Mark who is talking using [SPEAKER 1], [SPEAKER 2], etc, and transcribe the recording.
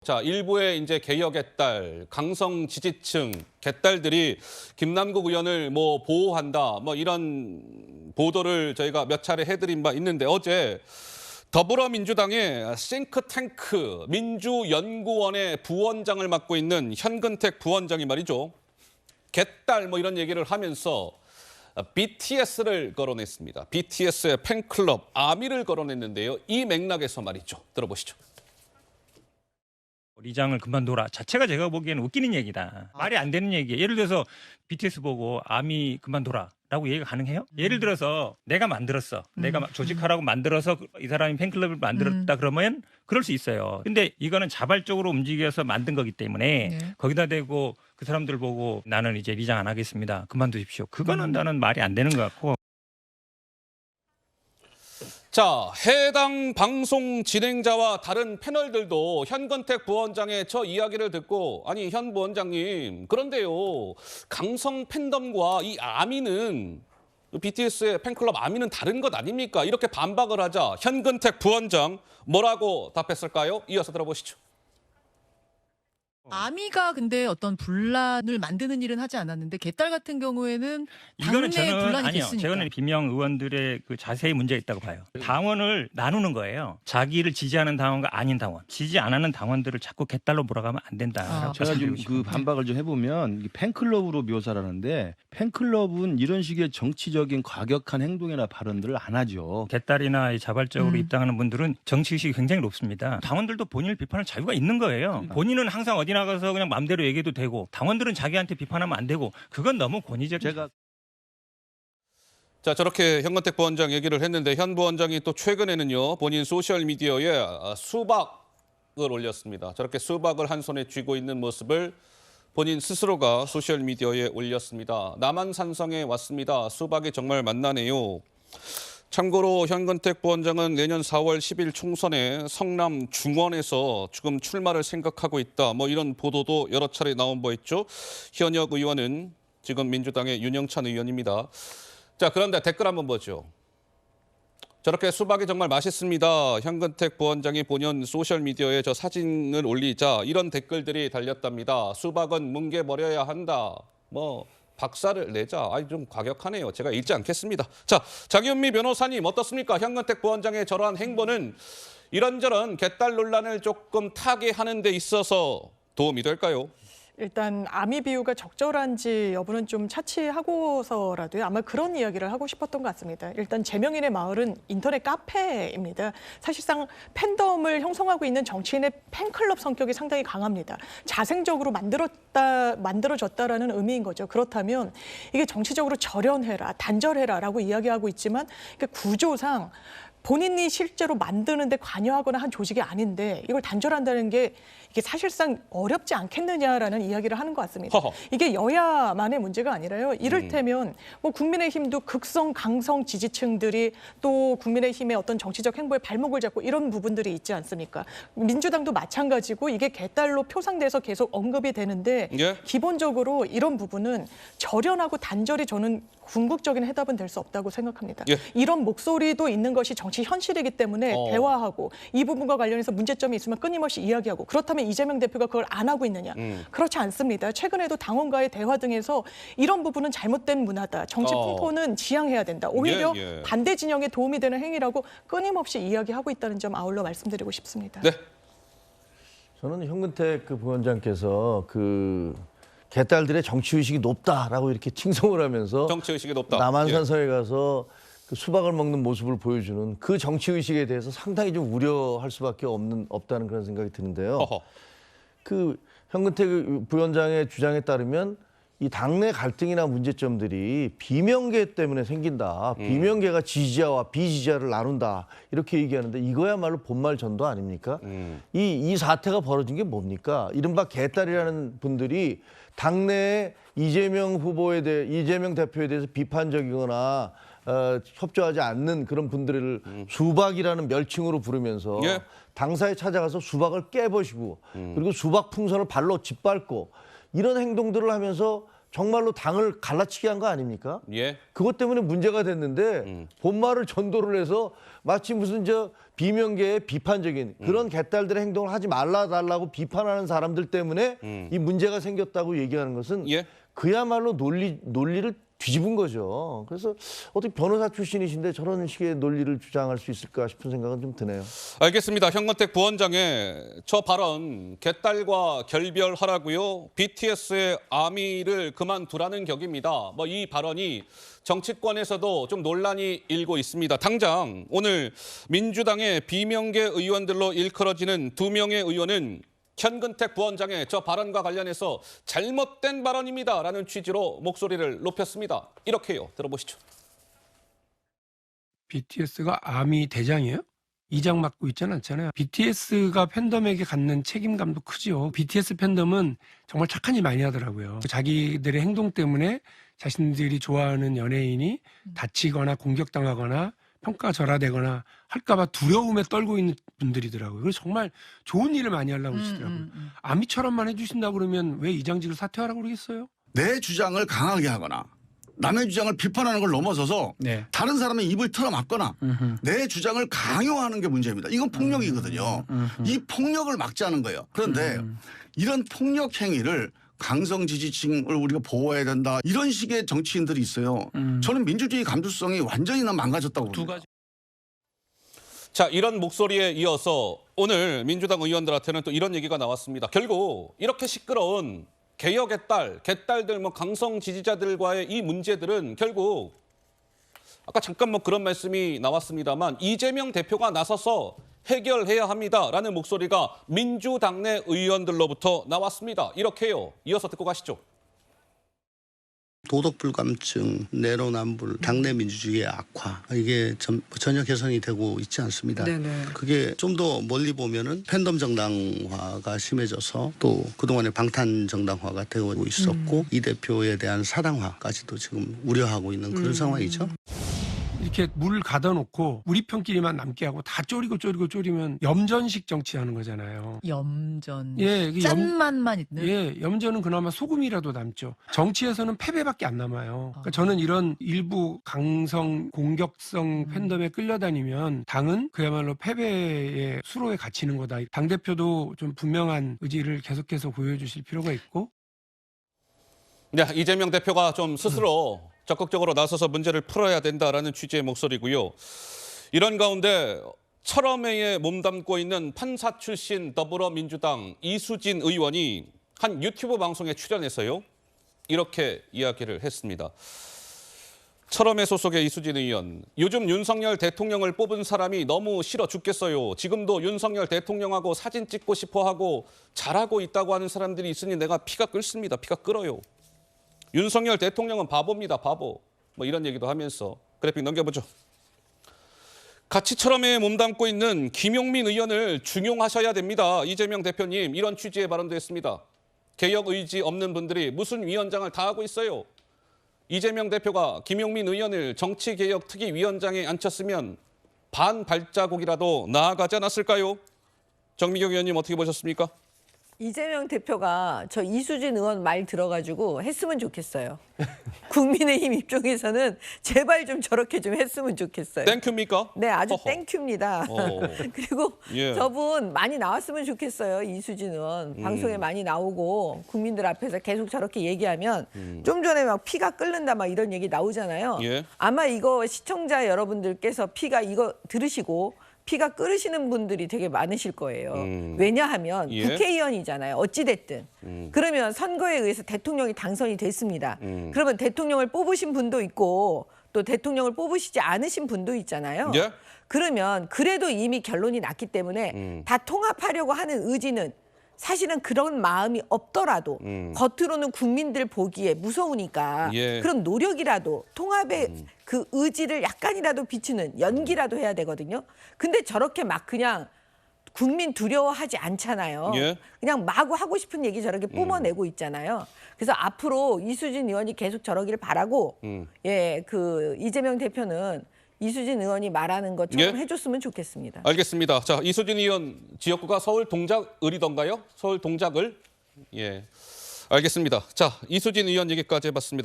[SPEAKER 1] 자, 일부의 이제 개혁의 딸, 강성 지지층 개딸들이 김남국 의원을 뭐 보호한다, 뭐 이런 보도를 저희가 몇 차례 해드린 바 있는데 어제 더불어민주당의 싱크탱크 민주연구원의 부원장을 맡고 있는 현근택 부원장이 말이죠. 개딸 뭐 이런 얘기를 하면서 BTS를 거론했습니다. BTS의 팬클럽 아미를 거론했는데요. 이 맥락에서 말이죠. 들어보시죠.
[SPEAKER 2] 리장을 그만둬라 자체가 제가 보기에는 웃기는 얘기다. 말이 안 되는 얘기예요. 예를 들어서 BTS 보고 아미 그만둬라 라고 얘기가 가능해요? 예를 들어서 내가 만들었어. 내가 조직하라고 만들어서 이 사람이 팬클럽을 만들었다 그러면 그럴 수 있어요. 근데 이거는 자발적으로 움직여서 만든 거기 때문에 거기다 대고 그 사람들 보고 나는 이제 리장 안 하겠습니다. 그만두십시오. 그거는 나는 말이 안 되는 것 같고.
[SPEAKER 1] 자, 해당 방송 진행자와 다른 패널들도 현근택 부원장의 저 이야기를 듣고 아니 현 부원장님 그런데요 강성 팬덤과 이 아미는 BTS의 팬클럽 아미는 다른 것 아닙니까? 이렇게 반박을 하자 현근택 부원장 뭐라고 답했을까요? 이어서 들어보시죠.
[SPEAKER 3] 아미가 근데 어떤 분란을 만드는 일은 하지 않았는데 개딸 같은 경우에는
[SPEAKER 2] 이거는
[SPEAKER 3] 당내
[SPEAKER 2] 저는
[SPEAKER 3] 분란이
[SPEAKER 2] 아니요.
[SPEAKER 3] 됐으니까.
[SPEAKER 2] 저는 비명 의원들의 그 자세히 문제가 있다고 봐요. 당원을 나누는 거예요. 자기를 지지하는 당원과 아닌 당원, 지지 안 하는 당원들을 자꾸 개딸로 몰아가면 안 된다.
[SPEAKER 4] 제가 좀 그 반박을 좀 해보면 팬클럽으로 묘사를 하는데 팬클럽은 이런 식의 정치적인 과격한 행동이나 발언들을 안 하죠.
[SPEAKER 2] 개딸이나 자발적으로 입당하는 분들은 정치의식이 굉장히 높습니다. 당원들도 본인을 비판할 자유가 있는 거예요. 본인은 항상 어디 나가서 그냥 마음대로 얘기해도 되고 당원들은 자기한테 비판하면 안 되고 그건 너무 권위적이죠.
[SPEAKER 1] 자, 저렇게 현근택 부원장 얘기를 했는데 현 부원장이 또 최근에는요 본인 소셜미디어에 수박을 올렸습니다. 저렇게 수박을 한 손에 쥐고 있는 모습을 본인 스스로가 소셜미디어에 올렸습니다. 남한산성에 왔습니다. 수박이 정말 맛나네요. 참고로 현근택 부원장은 내년 4월 10일 총선에 성남 중원에서 지금 출마를 생각하고 있다. 뭐 이런 보도도 여러 차례 나온 바 있죠. 현역 의원은 지금 민주당의 윤영찬 의원입니다. 자, 그런데 댓글 한번 보죠. 저렇게 수박이 정말 맛있습니다. 현근택 부원장이 본연 소셜미디어에 저 사진을 올리자 이런 댓글들이 달렸답니다. 수박은 뭉개버려야 한다. 뭐 박살을 내자. 아니 좀 과격하네요. 제가 읽지 않겠습니다. 자, 장윤미 변호사님 어떻습니까? 현근택 부원장의 저러한 행보는 이런저런 개딸 논란을 조금 타개하는 데 있어서 도움이 될까요?
[SPEAKER 5] 일단 아미 비유가 적절한지 여부는 좀 차치하고서라도요. 아마 그런 이야기를 하고 싶었던 것 같습니다. 일단 재명인의 마을은 인터넷 카페입니다. 사실상 팬덤을 형성하고 있는 정치인의 팬클럽 성격이 상당히 강합니다. 자생적으로 만들어졌다라는 의미인 거죠. 그렇다면 이게 정치적으로 절연해라, 단절해라라고 이야기하고 있지만 구조상 본인이 실제로 만드는 데 관여하거나 한 조직이 아닌데 이걸 단절한다는 게 이게 사실상 어렵지 않겠느냐라는 이야기를 하는 것 같습니다. 이게 여야만의 문제가 아니라요. 이를테면 뭐 국민의힘도 극성, 강성 지지층들이 또 국민의힘의 어떤 정치적 행보에 발목을 잡고 이런 부분들이 있지 않습니까? 민주당도 마찬가지고 이게 개딸로 표상돼서 계속 언급이 되는데 기본적으로 이런 부분은 절연하고 단절이 저는 궁극적인 해답은 될 수 없다고 생각합니다. 이런 목소리도 있는 것이 정치 현실이기 때문에 대화하고 이 부분과 관련해서 문제점이 있으면 끊임없이 이야기하고 그렇다면 이재명 대표가 그걸 안 하고 있느냐. 그렇지 않습니다. 최근에도 당원과의 대화 등에서 이런 부분은 잘못된 문화다. 정치 풍토는 지양해야 된다. 오히려 반대 진영에 도움이 되는 행위라고 끊임없이 이야기하고 있다는 점 아울러 말씀드리고 싶습니다.
[SPEAKER 1] 네.
[SPEAKER 6] 저는 현근택 그 부원장께서 개딸들의 정치의식이 높다라고 이렇게 칭송을 하면서
[SPEAKER 1] 정치의식이 높다.
[SPEAKER 6] 남한산성에 가서 그 수박을 먹는 모습을 보여주는 그 정치의식에 대해서 상당히 좀 우려할 수밖에 없다는 그런 생각이 드는데요. 그 현근택 부원장의 주장에 따르면 이 당내 갈등이나 문제점들이 비명계 때문에 생긴다. 비명계가 지지자와 비지지자를 나눈다. 이렇게 얘기하는데 이거야말로 본말 전도 아닙니까? 이 사태가 벌어진 게 뭡니까? 이른바 개딸이라는 분들이 당내에 이재명 대표에 대해서 비판적이거나 협조하지 않는 그런 분들을 수박이라는 멸칭으로 부르면서 당사에 찾아가서 수박을 깨버시고 그리고 수박 풍선을 발로 짓밟고 이런 행동들을 하면서 정말로 당을 갈라치게 한 거 아닙니까?
[SPEAKER 1] 예.
[SPEAKER 6] 그것 때문에 문제가 됐는데 본말을 전도를 해서 마치 무슨 저 비명계의 비판적인 그런 개딸들의 행동을 하지 말라달라고 비판하는 사람들 때문에 이 문제가 생겼다고 얘기하는 것은
[SPEAKER 1] 예.
[SPEAKER 6] 그야말로 논리를 뒤집은 거죠. 그래서 어떻게 변호사 출신이신데 저런 식의 논리를 주장할 수 있을까 싶은 생각은 좀 드네요.
[SPEAKER 1] 알겠습니다. 현건택 부원장의 저 발언 개딸과 결별하라고요. BTS의 아미를 그만두라는 격입니다. 뭐 이 발언이 정치권에서도 좀 논란이 일고 있습니다. 당장 오늘 민주당의 비명계 의원들로 일컬어지는 2명의 의원은 현근택 부원장의 저 발언과 관련해서 잘못된 발언입니다라는 취지로 목소리를 높였습니다. 이렇게요. 들어보시죠.
[SPEAKER 7] BTS가 아미 대장이에요? 이장 맡고 있지는 않잖아요. BTS가 팬덤에게 갖는 책임감도 크죠. BTS 팬덤은 정말 착한 일 많이 하더라고요. 자기들의 행동 때문에 자신들이 좋아하는 연예인이 다치거나 공격당하거나 평가절하되거나 할까봐 두려움에 떨고 있는 분들이더라고요. 그래서 정말 좋은 일을 많이 하려고 그러시더라고요. 아미처럼만 해주신다고 그러면 왜 이장직을 사퇴하라고 그러겠어요?
[SPEAKER 8] 내 주장을 강하게 하거나 남의 주장을 비판하는 걸 넘어서서
[SPEAKER 7] 네.
[SPEAKER 8] 다른 사람의 입을 틀어막거나 내 주장을 강요하는 게 문제입니다. 이건 폭력이거든요. 이 폭력을 막자는 거예요. 그런데 이런 폭력 행위를 강성 지지층을 우리가 보호해야 된다. 이런 식의 정치인들이 있어요. 저는 민주주의 감수성이 완전히 망가졌다고 봅니다.
[SPEAKER 1] 자, 이런 목소리에 이어서 오늘 민주당 의원들한테는 또 이런 얘기가 나왔습니다. 결국 이렇게 시끄러운 개혁의 딸, 개딸들, 뭐 강성 지지자들과의 이 문제들은 결국 아까 잠깐 뭐 그런 말씀이 나왔습니다만 이재명 대표가 나서서 해결해야 합니다라는 목소리가 민주당 내 의원들로부터 나왔습니다. 이렇게요. 이어서 듣고 가시죠.
[SPEAKER 9] 도덕불감증, 내로남불, 당내 민주주의의 악화 이게 전혀 개선이 되고 있지 않습니다.
[SPEAKER 3] 네네.
[SPEAKER 9] 그게 좀 더 멀리 보면은 팬덤 정당화가 심해져서 또 그동안에 방탄 정당화가 되고 있었고 이 대표에 대한 사당화까지도 지금 우려하고 있는 그런 상황이죠.
[SPEAKER 7] 이렇게 물 가둬 놓고 우리 편끼리만 남게 하고 다 쪼리면 염전식 정치하는 거잖아요.
[SPEAKER 3] 염전.
[SPEAKER 7] 예, 그
[SPEAKER 3] 짠맛만 있는.
[SPEAKER 7] 예, 염전은 그나마 소금이라도 남죠. 정치에서는 패배밖에 안 남아요. 그러니까 저는 이런 일부 강성 공격성 팬덤에 끌려다니면 당은 그야말로 패배의 수로에 갇히는 거다. 당대표도 좀 분명한 의지를 계속해서 보여주실 필요가 있고.
[SPEAKER 1] 네, 이재명 대표가 좀 스스로 적극적으로 나서서 문제를 풀어야 된다라는 취지의 목소리고요. 이런 가운데 철험회에 몸담고 있는 판사 출신 더불어민주당 이수진 의원이 한 유튜브 방송에 출연해서요. 이렇게 이야기를 했습니다. 철험회 소속의 이수진 의원, 요즘 윤석열 대통령을 뽑은 사람이 너무 싫어 죽겠어요. 지금도 윤석열 대통령하고 사진 찍고 싶어 하고 잘하고 있다고 하는 사람들이 있으니 내가 피가 끓습니다. 피가 끓어요. 윤석열 대통령은 바보입니다. 바보. 뭐 이런 얘기도 하면서 그래픽 넘겨보죠. 같이 철험회에 몸담고 있는 김용민 의원을 중용하셔야 됩니다. 이재명 대표님 이런 취지의 발언도 했습니다. 개혁 의지 없는 분들이 무슨 위원장을 다 하고 있어요. 이재명 대표가 김용민 의원을 정치개혁특위위원장에 앉혔으면 반 발자국이라도 나아가지 않았을까요? 정미경 의원님 어떻게 보셨습니까?
[SPEAKER 10] 이재명 대표가 저 이수진 의원 말 들어가지고 했으면 좋겠어요. 국민의힘 입장에서는 제발 좀 저렇게 좀 했으면 좋겠어요.
[SPEAKER 1] 땡큐입니까?
[SPEAKER 10] 네, 아주
[SPEAKER 1] 허허.
[SPEAKER 10] 땡큐입니다. 그리고
[SPEAKER 1] 예.
[SPEAKER 10] 저분 많이 나왔으면 좋겠어요. 이수진 의원. 방송에 많이 나오고 국민들 앞에서 계속 저렇게 얘기하면 좀 전에 막 피가 끓는다 막 이런 얘기 나오잖아요.
[SPEAKER 1] 예.
[SPEAKER 10] 아마 이거 시청자 여러분들께서 피가 이거 들으시고 피가 끓으시는 분들이 되게 많으실 거예요. 왜냐하면
[SPEAKER 1] 예.
[SPEAKER 10] 국회의원이잖아요. 어찌됐든. 그러면 선거에 의해서 대통령이 당선이 됐습니다. 그러면 대통령을 뽑으신 분도 있고 또 대통령을 뽑으시지 않으신 분도 있잖아요.
[SPEAKER 1] 예.
[SPEAKER 10] 그러면 그래도 이미 결론이 났기 때문에 다 통합하려고 하는 의지는 사실은 그런 마음이 없더라도 겉으로는 국민들 보기에 무서우니까
[SPEAKER 1] 예.
[SPEAKER 10] 그런 노력이라도 통합의 그 의지를 약간이라도 비추는 연기라도 해야 되거든요. 근데 저렇게 막 그냥 국민 두려워하지 않잖아요.
[SPEAKER 1] 예.
[SPEAKER 10] 그냥 마구 하고 싶은 얘기 저렇게 뿜어내고 있잖아요. 그래서 앞으로 이수진 의원이 계속 저러기를 바라고 예, 그 이재명 대표는 이수진 의원이 말하는 것처럼
[SPEAKER 1] 예.
[SPEAKER 10] 해줬으면 좋겠습니다.
[SPEAKER 1] 알겠습니다. 자, 이수진 의원 지역구가 서울 동작을이던가요? 서울 동작을. 예. 알겠습니다. 자, 이수진 의원 얘기까지 해봤습니다.